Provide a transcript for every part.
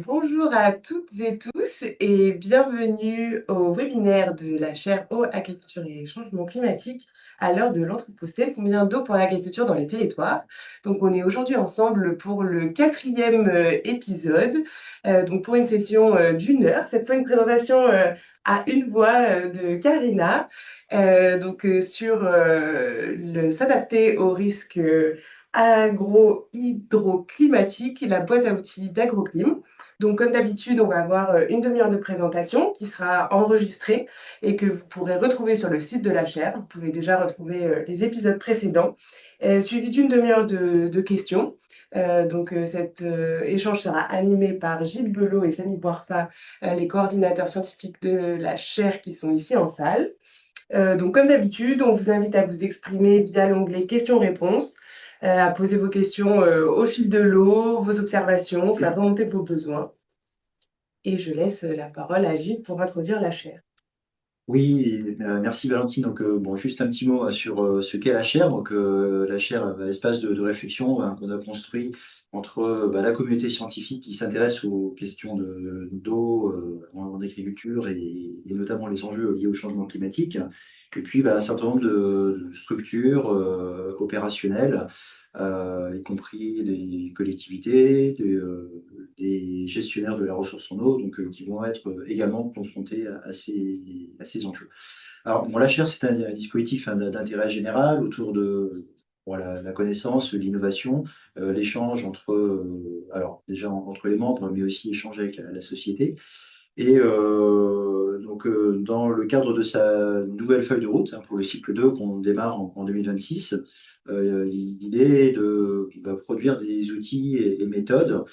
Bonjour à toutes et tous et bienvenue au webinaire de la chaire Eau, Agriculture et Changement climatique à l'heure de l'Anthropocène. Combien d'eau pour l'agriculture dans les territoires? Donc on est aujourd'hui ensemble pour le quatrième épisode, donc pour une session d'1 heure. Cette fois une présentation à une voix de Karina, sur s'adapter aux risques agro-hydroclimatique, la boîte à outils d'AgroClim. Donc, comme d'habitude, on va avoir une demi-heure de présentation qui sera enregistrée et que vous pourrez retrouver sur le site de la chaire. Vous pouvez déjà retrouver les épisodes précédents, suivi d'une demi-heure de questions. Cet échange sera animé par Gilles Belot et Samy Boirfa, les coordinateurs scientifiques de la chaire qui sont ici en salle. Donc, comme d'habitude, on vous invite à vous exprimer via l'onglet questions-réponses, à poser vos questions au fil de l'eau, vos observations, faire remonter vos besoins. Et je laisse la parole à Gilles pour introduire la chaire. Oui, merci Valentine. Donc, juste un petit mot sur ce qu'est la chaire. Donc, la chaire, l'espace de réflexion qu'on a construit entre la communauté scientifique qui s'intéresse aux questions d'eau en agriculture et notamment les enjeux liés au changement climatique. Et puis, un certain nombre de structures opérationnelles, y compris des collectivités, des gestionnaires de la ressource en eau, donc qui vont être également confrontés à ces enjeux. Alors, bon, la chaire, c'est un dispositif d'intérêt général autour de voilà, la connaissance, l'innovation, l'échange entre, alors déjà entre les membres, mais aussi échanger avec la société. Et dans le cadre de sa nouvelle feuille de route pour le cycle 2 qu'on démarre en 2026, l'idée est de produire des outils et méthodes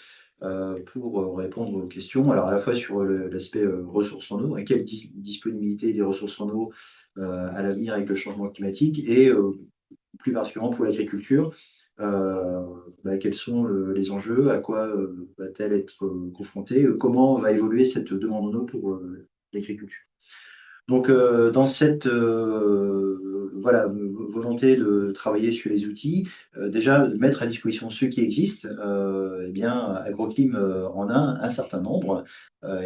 pour répondre aux questions, alors à la fois sur l'aspect ressources en eau, à quelle disponibilité des ressources en eau à l'avenir avec le changement climatique, et plus particulièrement pour l'agriculture, quels sont les enjeux, à quoi va-t-elle être confrontée, comment va évoluer cette demande en eau pour l'agriculture. Donc, dans cette volonté de travailler sur les outils, déjà mettre à disposition ceux qui existent, AgroClim en a un certain nombre,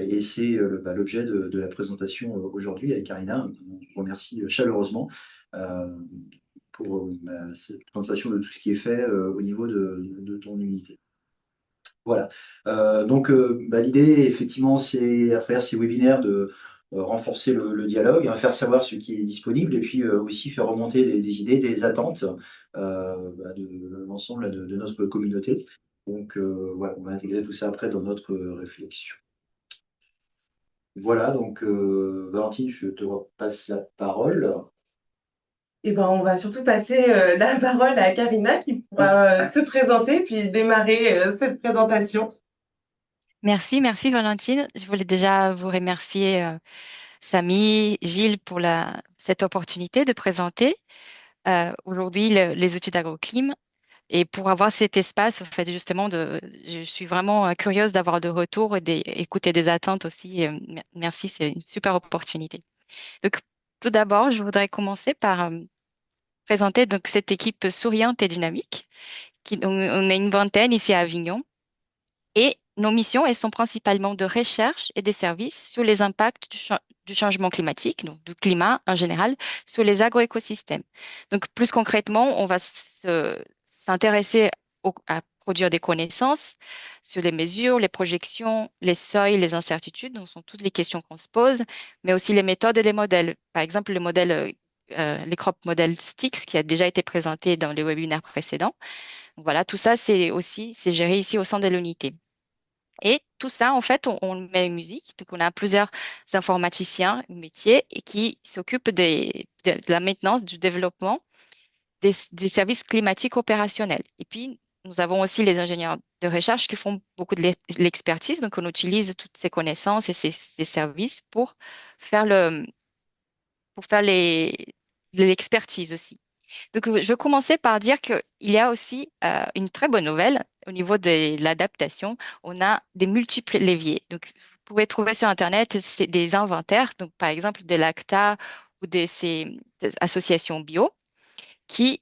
et c'est l'objet de la présentation aujourd'hui avec Karina. On remercie chaleureusement euh, pour cette présentation de tout ce qui est fait au niveau de ton unité. Voilà. L'idée, effectivement, c'est à travers ces webinaires de renforcer le dialogue, hein, faire savoir ce qui est disponible et puis aussi faire remonter des idées, des attentes de l'ensemble de notre communauté. Donc, voilà, on va intégrer tout ça après dans notre réflexion. Voilà, donc Valentine, je te repasse la parole. Et ben, on va surtout passer la parole à Karina qui pourra se présenter puis démarrer cette présentation. Merci Valentine. Je voulais déjà vous remercier, Samy, Gilles, pour cette opportunité de présenter aujourd'hui les outils d'AgroClim et pour avoir cet espace, en fait, justement, je suis vraiment curieuse d'avoir de retours et d'écouter des attentes aussi. Merci, c'est une super opportunité. Donc, tout d'abord, je voudrais commencer par présenter donc, cette équipe souriante et dynamique. On est une vingtaine ici à Avignon. Et nos missions, elles sont principalement de recherche et des services sur les impacts du changement climatique, donc du climat en général, sur les agroécosystèmes. Donc, plus concrètement, on va s'intéresser à produire des connaissances sur les mesures, les projections, les seuils, les incertitudes, donc ce sont toutes les questions qu'on se pose, mais aussi les méthodes et les modèles. Par exemple, le modèle, les crop models STIX, qui a déjà été présenté dans les webinaires précédents. Donc, voilà, tout ça, c'est géré ici au sein de l'unité. Et tout ça, en fait, on le met en musique. Donc, on a plusieurs informaticiens, métiers, et qui s'occupent de la maintenance, du développement des services climatiques opérationnels. Et puis, nous avons aussi les ingénieurs de recherche qui font beaucoup de l'expertise. Donc, on utilise toutes ces connaissances et ces services pour faire de l'expertise aussi. Donc, je vais commencer par dire qu'il y a aussi une très bonne nouvelle au niveau de l'adaptation. On a des multiples leviers. Donc, vous pouvez trouver sur Internet des inventaires, donc par exemple des Lacta ou des associations bio qui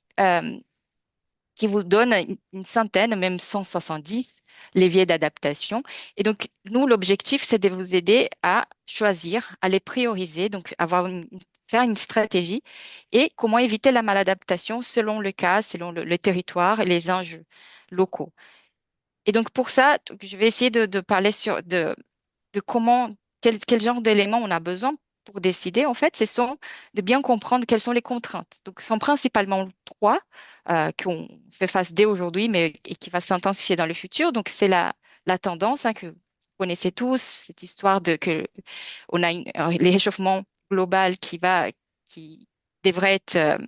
qui vous donne une centaine, même 170 leviers d'adaptation. Et donc, nous, l'objectif, c'est de vous aider à choisir, à les prioriser, donc faire une stratégie et comment éviter la maladaptation selon le cas, selon le territoire et les enjeux locaux. Et donc, pour ça, je vais essayer de parler de quel genre d'éléments on a besoin pour décider, en fait, ce sont de bien comprendre quelles sont les contraintes. Donc, ce sont principalement trois qu'on fait face dès aujourd'hui, mais et qui va s'intensifier dans le futur. Donc, c'est la tendance que vous connaissez tous, cette histoire de que on a les réchauffements global qui devrait être,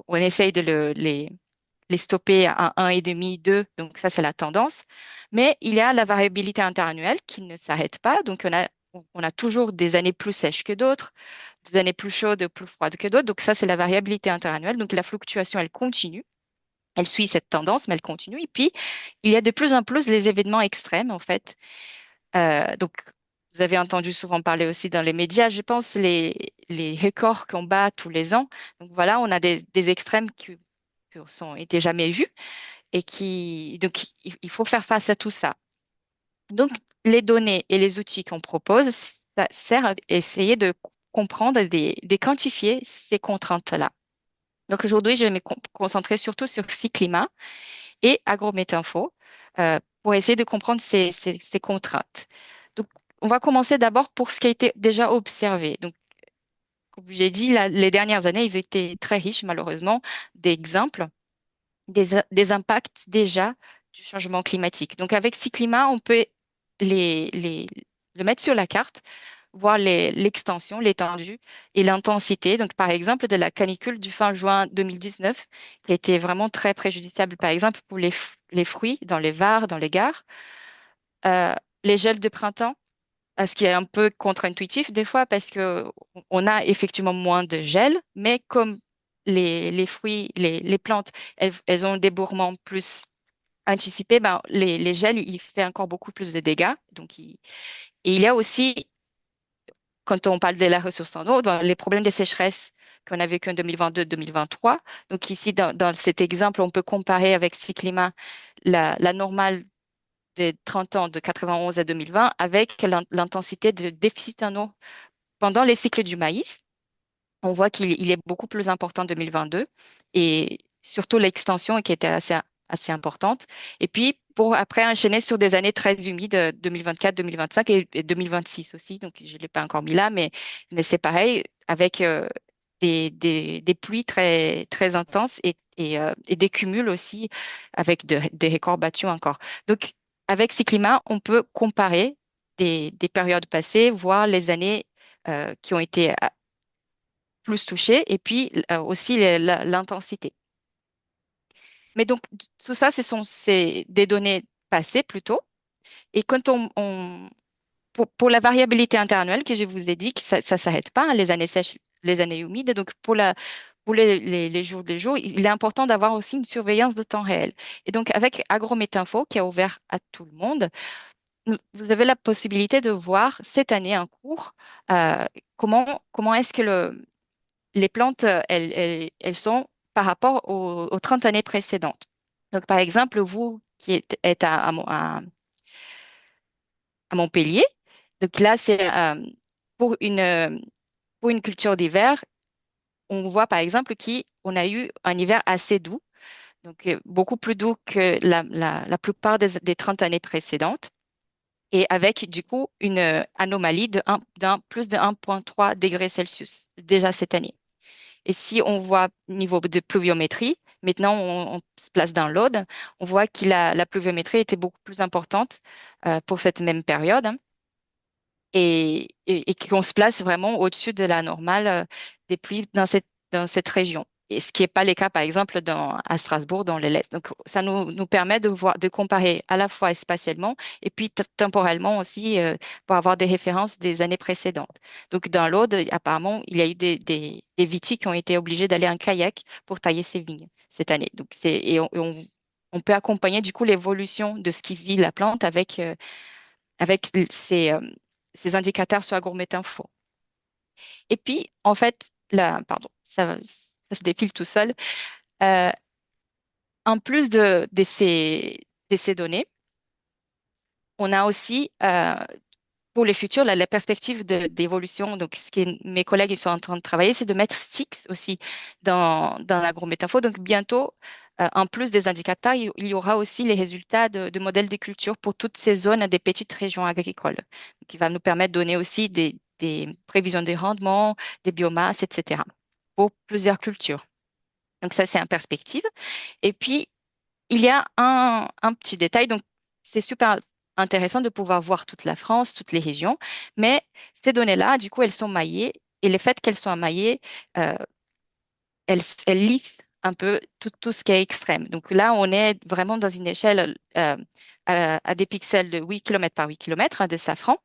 on essaye de les stopper à 1,5, 2. Donc ça, c'est la tendance. Mais il y a la variabilité interannuelle qui ne s'arrête pas. Donc on a toujours des années plus sèches que d'autres, des années plus chaudes, plus froides que d'autres. Donc ça, c'est la variabilité interannuelle. Donc la fluctuation, elle continue. Elle suit cette tendance, mais elle continue. Et puis, il y a de plus en plus les événements extrêmes, en fait. Donc, vous avez entendu souvent parler aussi dans les médias, je pense, les records qu'on bat tous les ans. Donc voilà, on a des extrêmes qui sont été jamais vus et donc il faut faire face à tout ça. Donc, les données et les outils qu'on propose, ça sert à essayer de comprendre et de quantifier ces contraintes-là. Donc, aujourd'hui, je vais me concentrer surtout sur Cyclima et Agrométinfo pour essayer de comprendre ces contraintes. Donc, on va commencer d'abord pour ce qui a été déjà observé. Donc, comme j'ai dit, les dernières années, ils étaient très riches, malheureusement, d'exemples des impacts déjà du changement climatique. Donc, avec Cyclima, on peut le mettre sur la carte, voir l'extension, l'étendue et l'intensité. Donc, par exemple, de la canicule du fin juin 2019, qui a été vraiment très préjudiciable, par exemple, pour les fruits dans les Var, dans les gares. Les gels de printemps, ce qui est un peu contre-intuitif des fois parce que on a effectivement moins de gel, mais comme les fruits, les plantes, elles ont des bourrements plus anticipés, ben, les gels, il fait encore beaucoup plus de dégâts. Et il y a aussi, quand on parle de la ressource en eau, ben, les problèmes de sécheresse qu'on a vécu en 2022-2023. Donc ici, dans cet exemple, on peut comparer avec Cyclima la normale des 30 ans de 91 à 2020 avec l'intensité de déficit en eau pendant les cycles du maïs. On voit qu'il est beaucoup plus important en 2022 et surtout l'extension qui était assez importante. Et puis, pour après enchaîner sur des années très humides, 2024, 2025 et 2026 aussi. Donc, je ne l'ai pas encore mis là, mais c'est pareil avec des pluies très, très intenses et des cumuls aussi avec des records battus encore. Donc, avec ces climats, on peut comparer des périodes passées, voir les années qui ont été plus touchées et puis aussi l'intensité. Mais donc, tout ça, c'est des données passées plutôt. Et quand pour la variabilité interannuelle que je vous ai dit, que ça ne s'arrête pas, hein, les années sèches, les années humides. Donc, pour les jours des jours, il est important d'avoir aussi une surveillance de temps réel. Et donc, avec Agrométinfo, qui est ouvert à tout le monde, vous avez la possibilité de voir cette année en cours comment est-ce que les plantes, elles sont par rapport aux 30 années précédentes. Donc, par exemple, vous qui êtes à Montpellier, donc là, c'est pour pour une culture d'hiver, on voit par exemple qu'on a eu un hiver assez doux, donc beaucoup plus doux que la plupart des 30 années précédentes, et avec du coup une anomalie plus de 1,3 degrés Celsius déjà cette année. Et si on voit niveau de pluviométrie, maintenant on se place dans l'Aude, on voit que la pluviométrie était beaucoup plus importante pour cette même période, hein, et qu'on se place vraiment au-dessus de la normale des pluies dans cette région. Et ce qui n'est pas le cas, par exemple, à Strasbourg, dans l'Est. Donc, ça nous permet de comparer à la fois spatialement et puis temporellement aussi pour avoir des références des années précédentes. Donc, dans l'Aude, apparemment, il y a eu des vitis qui ont été obligés d'aller en kayak pour tailler ces vignes cette année. Donc, on peut accompagner du coup l'évolution de ce qui vit la plante avec ces indicateurs sur Agrométinfo. Et puis, en fait, pardon, ça se défile tout seul. Euh, En plus de ces données, on a aussi pour les futurs, la perspective d'évolution, donc ce que mes collègues ils sont en train de travailler, c'est de mettre STIX aussi dans l'agrométaphore. Donc bientôt, en plus des indicateurs, il y aura aussi les résultats de modèles de culture pour toutes ces zones des petites régions agricoles, qui va nous permettre de donner aussi des prévisions des rendements, des biomasses, etc., pour plusieurs cultures. Donc ça, c'est en perspective. Et puis, il y a un petit détail, donc c'est super intéressant de pouvoir voir toute la France, toutes les régions, mais ces données-là, du coup, elles sont maillées et le fait qu'elles soient maillées, euh, elles lissent un peu tout ce qui est extrême. Donc là, on est vraiment dans une échelle à des pixels de 8 km par 8 km de safran.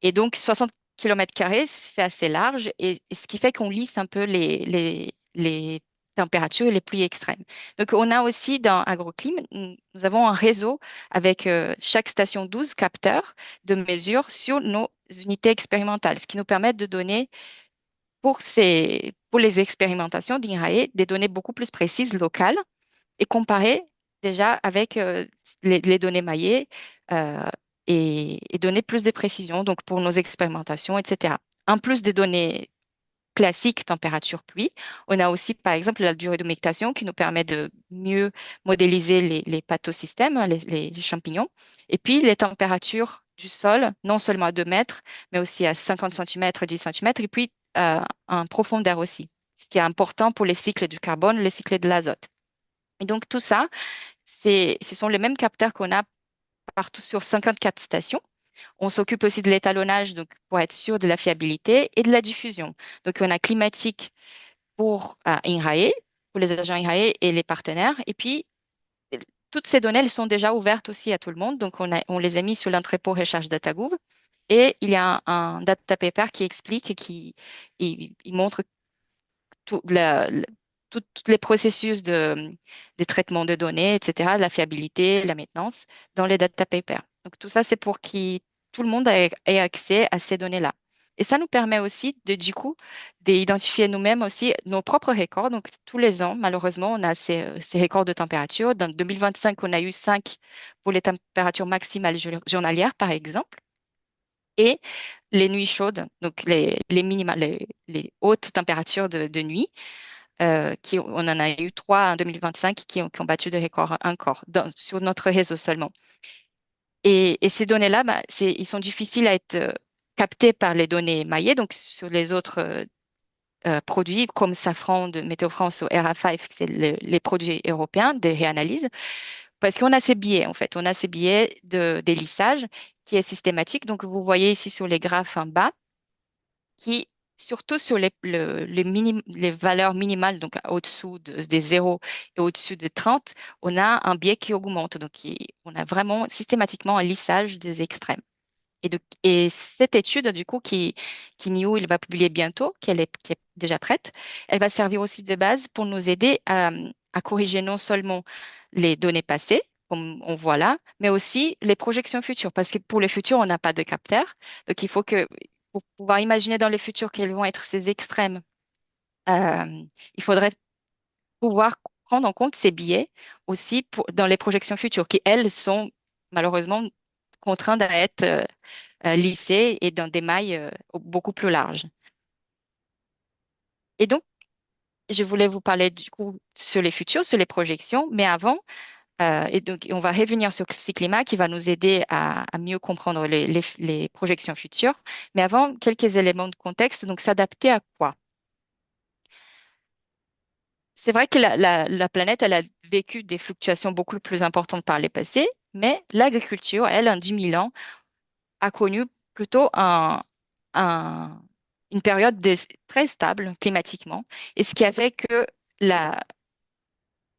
Et donc, 60 km², c'est assez large, et ce qui fait qu'on lisse un peu les températures et les pluies extrêmes. Donc, on a aussi dans AgroClim, nous avons un réseau avec chaque station 12 capteurs de mesure sur nos unités expérimentales, ce qui nous permet de donner pour les expérimentations d'INRAE des données beaucoup plus précises, locales, et comparer déjà avec les données maillées euh, et donner plus de précision donc pour nos expérimentations, etc. En plus des données classiques, température, pluie, on a aussi par exemple la durée d'humectation qui nous permet de mieux modéliser les pathosystèmes, hein, les champignons, et puis les températures du sol, non seulement à 2 mètres, mais aussi à 50 cm, 10 cm, et puis en profondeur aussi, ce qui est important pour les cycles du carbone, les cycles de l'azote. Et donc tout ça, ce sont les mêmes capteurs qu'on a partout sur 54 stations. On s'occupe aussi de l'étalonnage donc, pour être sûr de la fiabilité et de la diffusion. Donc, on a climatique pour INRAE, pour les agents INRAE et les partenaires. Et puis, euh, toutes ces données, elles sont déjà ouvertes aussi à tout le monde. Donc, on les a mis sur l'entrepôt Recherche DataGouv. Et il y a un data paper qui explique et il montre tout, tous les processus des traitements de données, etc., la fiabilité, la maintenance dans les data papers. Donc, tout ça, c'est pour que tout le monde ait accès à ces données-là. Et ça nous permet aussi, du coup, d'identifier nous-mêmes aussi nos propres records. Donc, tous les ans, malheureusement, on a ces records de température. Dans 2025, on a eu 5 pour les températures maximales journalières, par exemple. Et les nuits chaudes, donc les hautes températures de nuit on en a eu 3 en 2025 qui ont battu des records encore sur notre réseau seulement. Et ces données-là, bah, ils sont difficiles à être captés par les données maillées, donc sur les autres produits comme Safran de Météo France ou RA5, c'est les produits européens des réanalyses, parce qu'on a ces biais en fait, on a ces biais des lissages qui est systématique. Donc vous voyez ici sur les graphes en bas, qui, surtout sur les valeurs minimales, donc au-dessous des 0 et au-dessus de 30, on a un biais qui augmente. Donc, on a vraiment systématiquement un lissage des extrêmes. Et cette étude, du coup, qui New, il va publier bientôt, qui est déjà prête, elle va servir aussi de base pour nous aider à corriger non seulement les données passées, comme on voit là, mais aussi les projections futures, parce que pour le futur, on n'a pas de capteur. Donc, pour pouvoir imaginer dans le futur quels vont être ces extrêmes, il faudrait pouvoir prendre en compte ces biais aussi dans les projections futures, qui, elles, sont malheureusement contraintes à être lissées et dans des mailles beaucoup plus larges. Et donc, je voulais vous parler du coup sur les futurs, sur les projections, mais avant, et donc on va revenir sur ce climat qui va nous aider à mieux comprendre les projections futures. Mais avant, quelques éléments de contexte. Donc, s'adapter à quoi? C'est vrai que la planète, elle a vécu des fluctuations beaucoup plus importantes par les passés, mais l'agriculture, elle, en 10 000 ans, a connu plutôt un- une période très stable climatiquement, et ce qui a fait que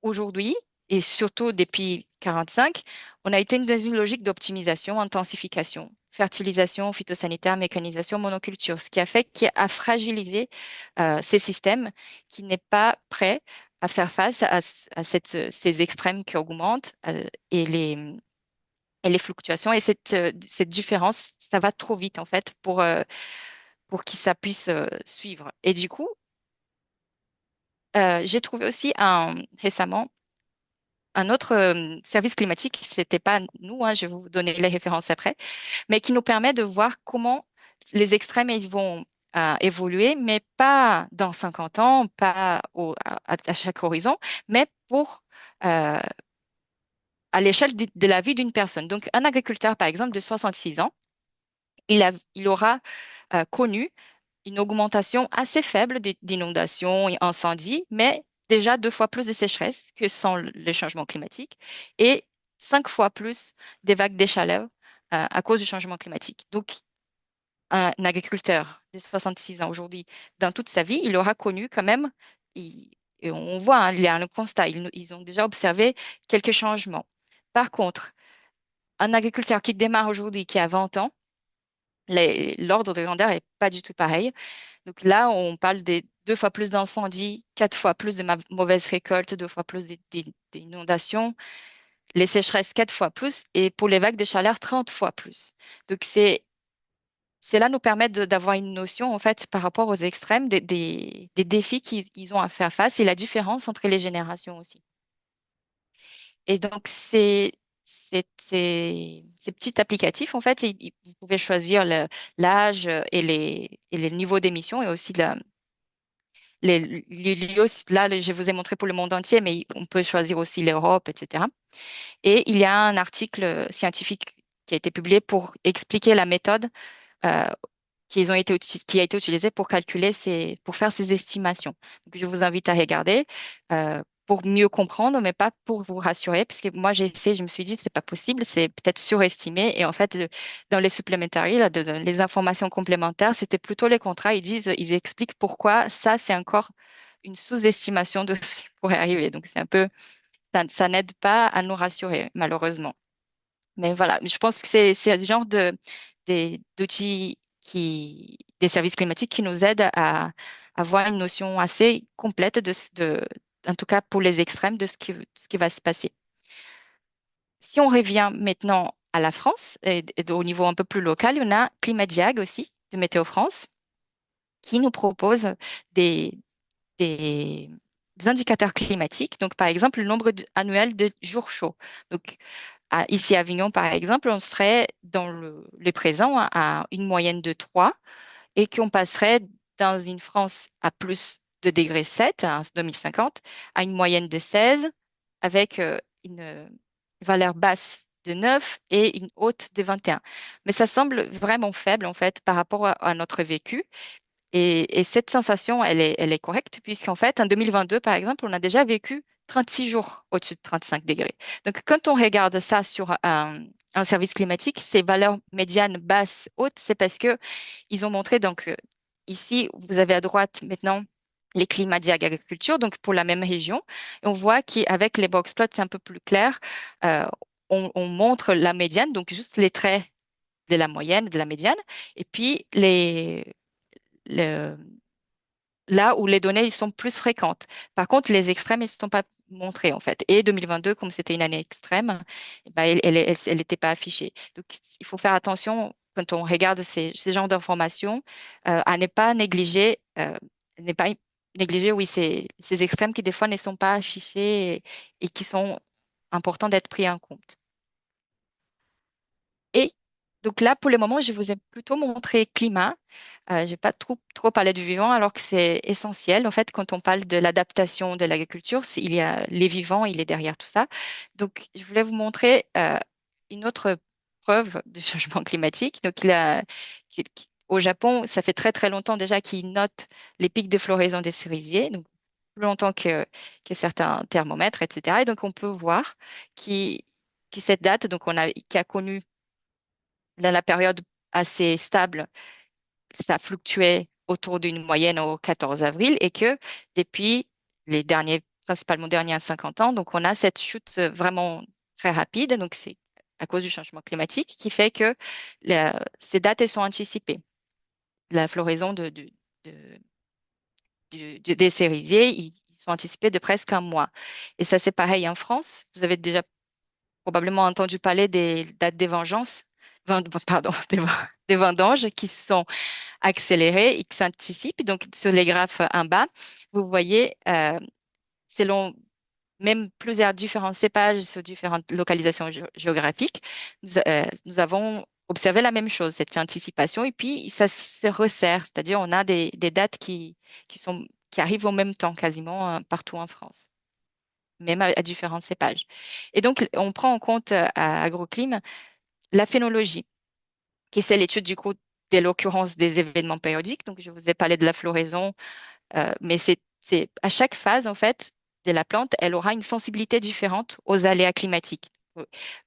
aujourd'hui, et surtout depuis 45, on a été dans une logique d'optimisation, intensification, fertilisation, phytosanitaire, mécanisation, monoculture, ce qui a fait qu'il a fragilisé ces systèmes qui n'est pas prêt à faire face à ces extrêmes qui augmentent et les fluctuations. Et cette différence, ça va trop vite en fait pour que ça puisse suivre. Et du coup, J'ai trouvé aussi récemment un autre service climatique, c'était pas nous, hein, je vais vous donner les références après, mais qui nous permet de voir comment les extrêmes ils vont évoluer, mais pas dans 50 ans, pas à chaque horizon, mais euh, à l'échelle de la vie d'une personne. Donc, un agriculteur, par exemple, de 66 ans, il aura connu une augmentation assez faible d'inondations et incendies, mais déjà 2 fois plus de sécheresse que sans le changement climatique et 5 fois plus des vagues de chaleur à cause du changement climatique. Donc, un agriculteur de 66 ans aujourd'hui, dans toute sa vie, il aura connu quand même, et on voit, hein, il y a un constat, ils ont déjà observé quelques changements. Par contre, un agriculteur qui démarre aujourd'hui, qui a 20 ans, l'ordre de grandeur n'est pas du tout pareil. Donc là, on parle des 2 fois plus d'incendies, 4 fois plus de mauvaises récoltes, 2 fois plus d'inondations, les sécheresses 4 fois plus, et pour les vagues de chaleur, 30 fois plus. Donc cela nous permet d'avoir une notion, en fait, par rapport aux extrêmes, des défis qu'ils ils ont à faire face et la différence entre les générations aussi. Et donc, ces petits applicatifs, en fait, vous pouvez choisir l'âge et les niveaux d'émission et aussi les lieux. Là, je vous ai montré pour le monde entier, mais on peut choisir aussi l'Europe, etc. Et il y a un article scientifique qui a été publié pour expliquer la méthode euh, qui a été utilisée pour pour faire ces estimations. Donc, je vous invite à regarder pour mieux comprendre, mais pas pour vous rassurer, parce que moi, j'ai essayé, je me suis dit, c'est pas possible, c'est peut-être surestimé. Et en fait, dans les supplémentaires, là, les informations complémentaires, c'était plutôt les contrats. Ils expliquent pourquoi ça, c'est encore une sous-estimation de ce qui pourrait arriver. Donc, c'est un peu, ça n'aide pas à nous rassurer, malheureusement. Mais voilà, je pense que c'est ce genre d'outils des services climatiques qui nous aident à avoir une notion assez complète en tout cas pour les extrêmes, de ce qui va se passer. Si on revient maintenant à la France, au niveau un peu plus local, on a Climadiag aussi, de Météo France, qui nous propose des, des, des indicateurs climatiques. Donc, par exemple, le nombre annuel de jours chauds. Donc, ici à Avignon, par exemple, on serait dans le présent à une moyenne de 3 et qu'on passerait dans une France à plus de degré 7 en 2050 à une moyenne de 16 avec une valeur basse de 9 et une haute de 21. Mais ça semble vraiment faible en fait par rapport à notre vécu. Et cette sensation, elle est correcte, puisqu'en fait, en 2022, par exemple, on a déjà vécu 36 jours au-dessus de 35 degrés. Donc, quand on regarde ça sur un service climatique, ces valeurs médianes, basses, hautes, c'est parce que ils ont montré, donc, ici, vous avez à droite maintenant les climats diag agriculture, donc pour la même région. Et on voit qu'avec les box plots, c'est un peu plus clair. Euh, on montre la médiane, donc juste les traits de la moyenne, de la médiane, et puis le- là où les données ils sont plus fréquentes. Par contre, les extrêmes, ils ne sont pas montrés en fait. Et 2022, comme c'était une année extrême, eh ben, elle n'était pas affichée. Donc, il faut faire attention quand on regarde ces genres d'informations à ne pas négliger, ne pas négliger, oui, ces extrêmes qui des fois ne sont pas affichés et qui sont importants d'être pris en compte. Et donc là, pour le moment, je vous ai plutôt montré climat. Je n'ai pas trop parlé du vivant, alors que c'est essentiel. En fait, quand on parle de l'adaptation de l'agriculture, il y a les vivants, il est derrière tout ça. Donc, je voulais vous montrer une autre preuve du changement climatique. Donc, au Japon, ça fait très, très longtemps déjà qu'ils notent les pics de floraison des cerisiers, donc plus longtemps que certains thermomètres, etc. Et donc, on peut voir qui, qui cette date, donc qui a connu dans la période assez stable, ça fluctuait autour d'une moyenne au 14 avril et que depuis les derniers, principalement derniers 50 ans, donc on a cette chute vraiment très rapide. Donc c'est à cause du changement climatique qui fait que ces dates elles sont anticipées. La floraison de- des cerisiers, ils sont anticipés de presque un mois. Et ça, c'est pareil en France. Vous avez déjà probablement entendu parler des dates des vengeances. pardon, des vendanges qui sont accélérées et qui s'anticipent. Donc, sur les graphes en bas, vous voyez, selon même plusieurs différents cépages sur différentes localisations géographiques, nous avons observé la même chose, cette anticipation, et puis ça se resserre, c'est-à-dire on a des dates qui arrivent au même temps quasiment partout en France, même à différents cépages. Et donc, on prend en compte à Agroclim la phénologie, qui est l'étude du coup de l'occurrence des événements périodiques. Donc, je vous ai parlé de la floraison, mais c'est à chaque phase, en fait, de la plante, elle aura une sensibilité différente aux aléas climatiques.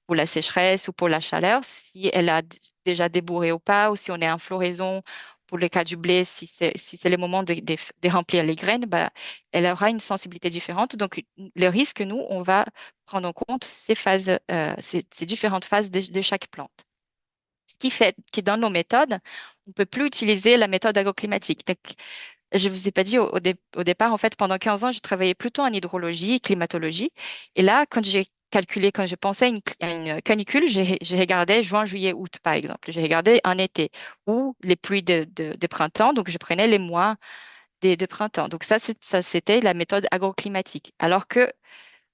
Pour la sécheresse ou pour la chaleur, si elle a déjà débourré ou pas, ou si on est en floraison, pour le cas du blé, si c'est le moment de remplir les graines, bah, elle aura une sensibilité différente. Donc, le risque, nous, on va prendre en compte ces phases, ces différentes phases de chaque plante. Ce qui fait que dans nos méthodes, on ne peut plus utiliser la méthode agroclimatique. Donc, je vous ai pas dit au départ, en fait, pendant 15 ans, je travaillais plutôt en hydrologie, climatologie. Et là, quand j'ai calculé, quand je pensais à une canicule, j'ai regardé juin, juillet, août, par exemple. J'ai regardé en été ou les pluies de printemps. Donc, je prenais les mois de printemps. Donc, c'était la méthode agroclimatique. Alors que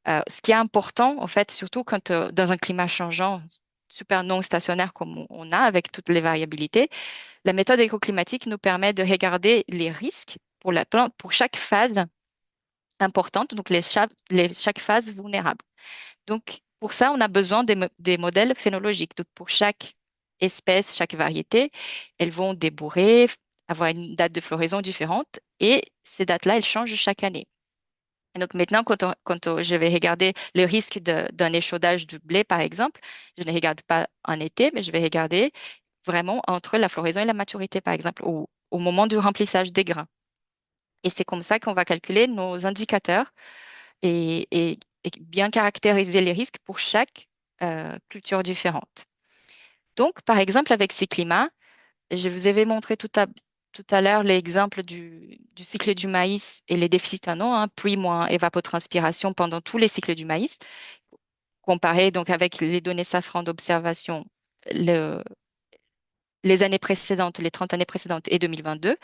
ce qui est important, en fait, surtout quand dans un climat changeant, super non stationnaire comme on a avec toutes les variabilités, la méthode écoclimatique nous permet de regarder les risques pour la plante, pour chaque phase importante, donc chaque phase vulnérable. Donc, pour ça, on a besoin des modèles phénologiques. Donc, pour chaque espèce, chaque variété, elles vont débourrer, avoir une date de floraison différente et ces dates-là, elles changent chaque année. Et donc maintenant, je vais regarder le risque d'un échaudage du blé, par exemple, je ne regarde pas en été, mais je vais regarder vraiment entre la floraison et la maturité, par exemple, au moment du remplissage des grains. Et c'est comme ça qu'on va calculer nos indicateurs et bien caractériser les risques pour chaque culture différente. Donc, par exemple, avec ces climats, je vous avais montré tout à l'heure l'exemple du cycle du maïs et les déficits en eau, hein, pluie moins évapotranspiration pendant tous les cycles du maïs, comparé donc avec les données safran d'observation les années précédentes, les 30 années précédentes et 2022.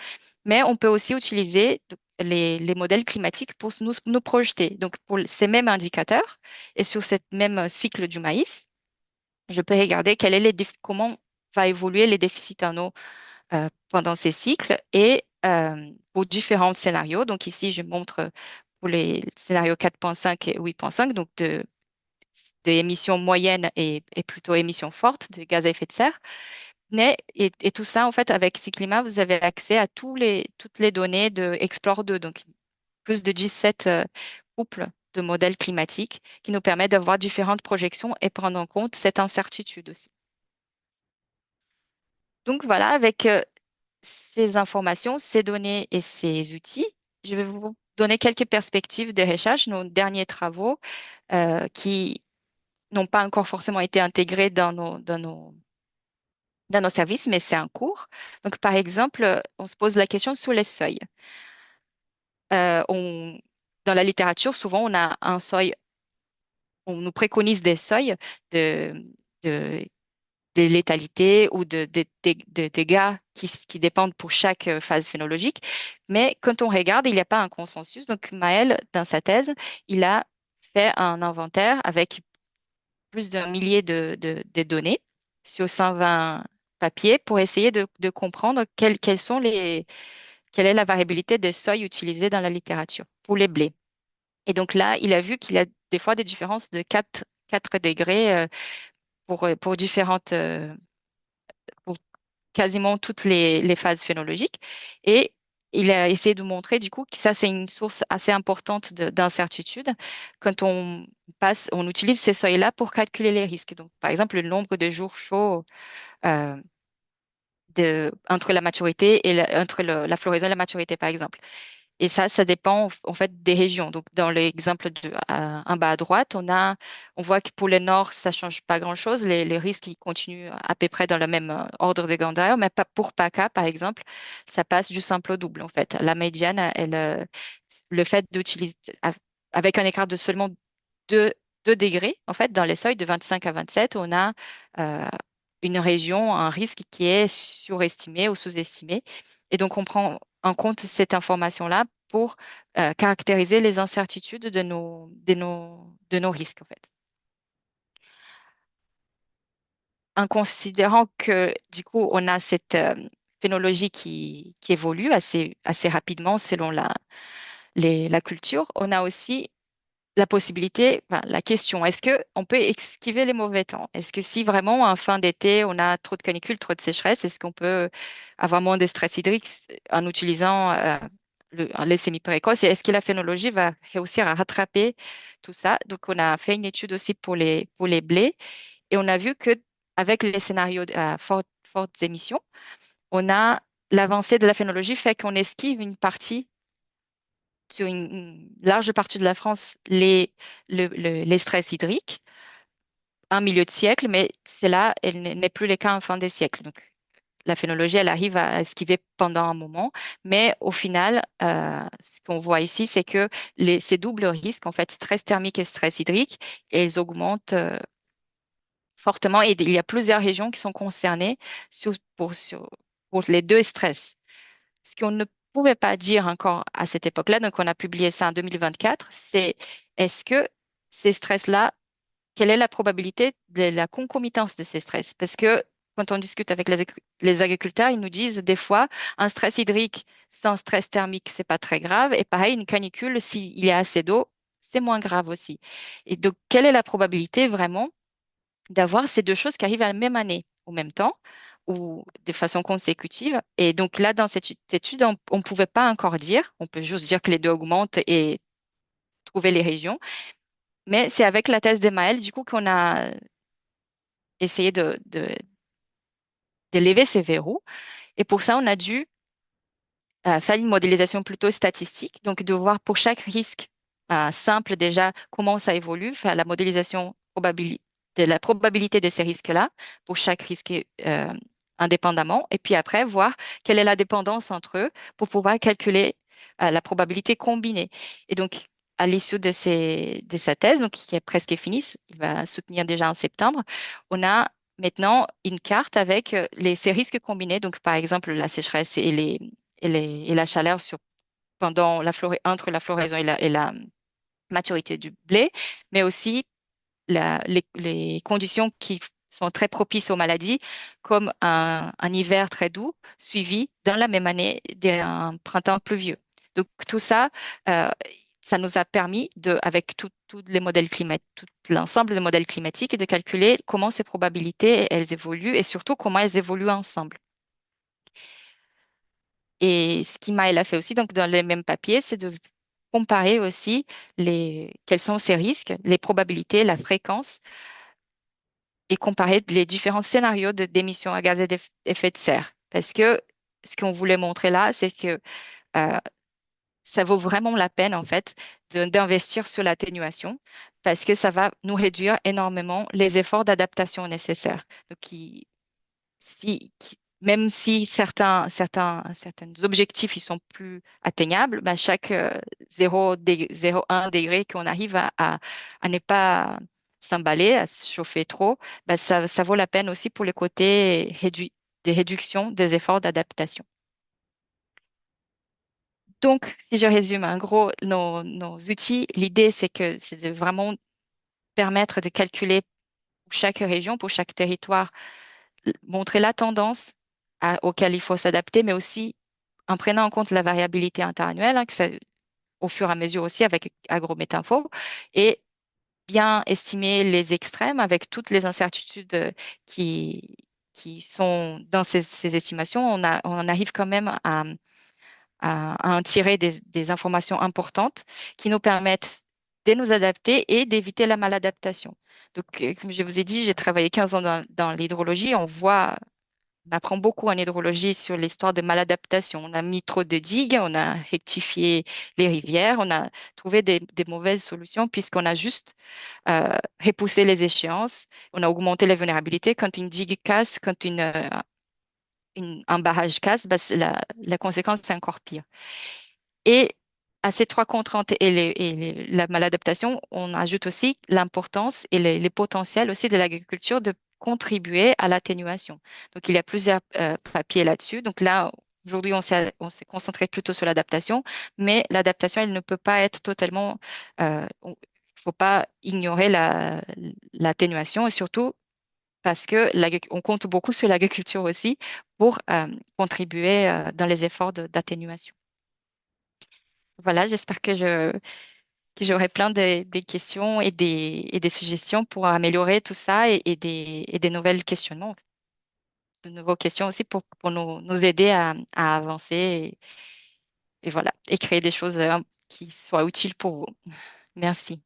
Mais on peut aussi utiliser les modèles climatiques pour nous projeter. Donc, pour ces mêmes indicateurs et sur cette même cycle du maïs, je peux regarder comment va évoluer les déficits en eau pendant ces cycles et pour différents scénarios. Donc ici, je montre pour les scénarios 4.5 et 8.5, donc des émissions moyennes et plutôt émissions fortes de gaz à effet de serre. Et tout ça, en fait, avec Cyclima, vous avez accès à toutes les données de Explore 2, donc plus de 17 couples de modèles climatiques qui nous permettent d'avoir différentes projections et prendre en compte cette incertitude aussi. Donc voilà, avec ces informations, ces données et ces outils, je vais vous donner quelques perspectives de recherche, nos derniers travaux qui n'ont pas encore forcément été intégrés dans nos services, mais c'est en cours. Donc, par exemple, on se pose la question sur les seuils. Euh, on- Dans la littérature, souvent, on a un seuil, on nous préconise des seuils de, de, de létalité ou de dégâts qui dépendent pour chaque phase phénologique. Mais quand on regarde, il n'y a pas un consensus. Donc, Maël, dans sa thèse, il a fait un inventaire avec plus d'un millier de données sur 120 papiers pour essayer de comprendre quelle est la variabilité des seuils utilisés dans la littérature pour les blés. Et donc là, il a vu qu'il y a des fois des différences de 4 degrés pour pour quasiment toutes les phases phénologiques. Et il a essayé de montrer du coup que ça, c'est une source assez importante d'incertitude quand on utilise ces seuils-là pour calculer les risques. Donc, par exemple, le nombre de jours chauds euh, entre la maturité et entre la floraison et la maturité, par exemple. Et ça dépend en fait des régions. Donc, dans l'exemple en bas à droite, on voit que pour le nord, ça change pas grand-chose. Les risques, ils continuent à peu près dans le même ordre de grandeur. Mais pas pour PACA, par exemple, ça passe du simple au double, en fait. La médiane, le fait d'utiliser, avec un écart de seulement 2 degrés, en fait, dans les seuils de 25 à 27, on a euh, une région, un risque qui est surestimé ou sous-estimé. Et donc, on prend en compte cette information-là pour caractériser les incertitudes de nos risques, en fait. En considérant que, du coup, on a cette phénologie qui évolue assez rapidement selon la culture, on a aussi la possibilité, enfin, la question, est-ce qu'on peut esquiver les mauvais temps? Est-ce que si vraiment, en fin d'été, on a trop de canicule, trop de sécheresse, est-ce qu'on peut avoir moins de stress hydrique en utilisant les semis précoces? Et est-ce que la phénologie va réussir à rattraper tout ça? Donc, on a fait une étude aussi pour les blés et on a vu que avec les scénarios à fortes émissions, on a l'avancée de la phénologie fait qu'on esquive une partie sur une large partie de la France les stress hydriques, un milieu de siècle, mais c'est là, elle n'est plus le cas en fin des siècles. Donc, la phénologie, elle arrive à esquiver pendant un moment, mais au final, ce qu'on voit ici, c'est que ces doubles risques, en fait, stress thermique et stress hydrique, ils augmentent fortement et il y a plusieurs régions qui sont concernées pour les deux stress. Ce qu'on ne pouvait pas dire encore à cette époque-là, donc on a publié ça en 2024, c'est est-ce que ces stress-là, quelle est la probabilité de la concomitance de ces stress? Parce que quand on discute avec les agriculteurs, ils nous disent des fois, un stress hydrique sans stress thermique, c'est pas très grave. Et pareil, une canicule, s'il y a assez d'eau, c'est moins grave aussi. Et donc, quelle est la probabilité vraiment d'avoir ces deux choses qui arrivent à la même année, au même temps, ou de façon consécutive. Et donc là, dans cette étude, on ne pouvait pas encore dire, on peut juste dire que les deux augmentent et trouver les régions. Mais c'est avec la thèse d'Emaël, du coup, qu'on a essayé de lever ces verrous. Et pour ça, on a dû faire une modélisation plutôt statistique, donc de voir pour chaque risque simple déjà comment ça évolue, faire la modélisation de la probabilité de ces risques-là pour chaque risque indépendamment, et puis après voir quelle est la dépendance entre eux pour pouvoir calculer la probabilité combinée. Et donc, à l'issue de sa thèse, donc qui est presque finie, il va soutenir déjà en septembre, on a maintenant une carte avec ces risques combinés, donc par exemple la sécheresse et la chaleur pendant entre la floraison et la maturité du blé, mais aussi les conditions qui sont très propices aux maladies, comme un hiver très doux suivi dans la même année d'un printemps pluvieux. Donc tout ça, euh, ça nous a permis avec tous les modèles climatiques, tout l'ensemble des modèles climatiques, de calculer comment ces probabilités elles évoluent et surtout comment elles évoluent ensemble. Et ce qu'Imaël a fait aussi, donc dans les mêmes papiers, c'est de comparer aussi quels sont ces risques, les probabilités, la fréquence, et comparer les différents scénarios d'émissions à gaz à effet de serre. Parce que ce qu'on voulait montrer là, c'est que euh, ça vaut vraiment la peine, en fait, d'investir sur l'atténuation, parce que ça va nous réduire énormément les efforts d'adaptation nécessaires. Donc, même si certains objectifs ils sont plus atteignables, bah, chaque 0,1 degré qu'on arrive à ne pas s'emballer, à se chauffer trop, bah, ça vaut la peine aussi pour le côté de réduction des efforts d'adaptation. Donc, si je résume, en gros, nos outils, l'idée, c'est de vraiment permettre de calculer pour chaque région, pour chaque territoire, montrer la tendance auquel il faut s'adapter, mais aussi en prenant en compte la variabilité interannuelle, hein, au fur et à mesure aussi avec Agrométinfo, et bien estimer les extrêmes avec toutes les incertitudes qui sont dans ces estimations. On arrive quand même à en tirer des informations importantes qui nous permettent de nous adapter et d'éviter la maladaptation. Donc, comme je vous ai dit, j'ai travaillé 15 ans dans l'hydrologie. On apprend beaucoup en hydrologie sur l'histoire de maladaptation. On a mis trop de digues, on a rectifié les rivières, on a trouvé des mauvaises solutions puisqu'on a juste repoussé les échéances, on a augmenté la vulnérabilité. Quand une digue casse, quand un barrage casse, bah, la conséquence, c'est encore pire. Et à ces trois contraintes la maladaptation, on ajoute aussi l'importance et les potentiels aussi de l'agriculture de contribuer à l'atténuation. Donc, il y a plusieurs papiers là-dessus. Donc là, aujourd'hui, on s'est concentré plutôt sur l'adaptation, mais l'adaptation, elle ne peut pas être totalement... il ne faut pas ignorer l'atténuation et surtout parce que on compte beaucoup sur l'agriculture aussi pour contribuer dans les efforts d'atténuation. Voilà, j'espère que j'aurai plein des questions et des suggestions pour améliorer tout ça et des nouvelles questionnements, de nouvelles questions aussi pour nous aider à avancer et voilà, et créer des choses qui soient utiles pour vous. Merci.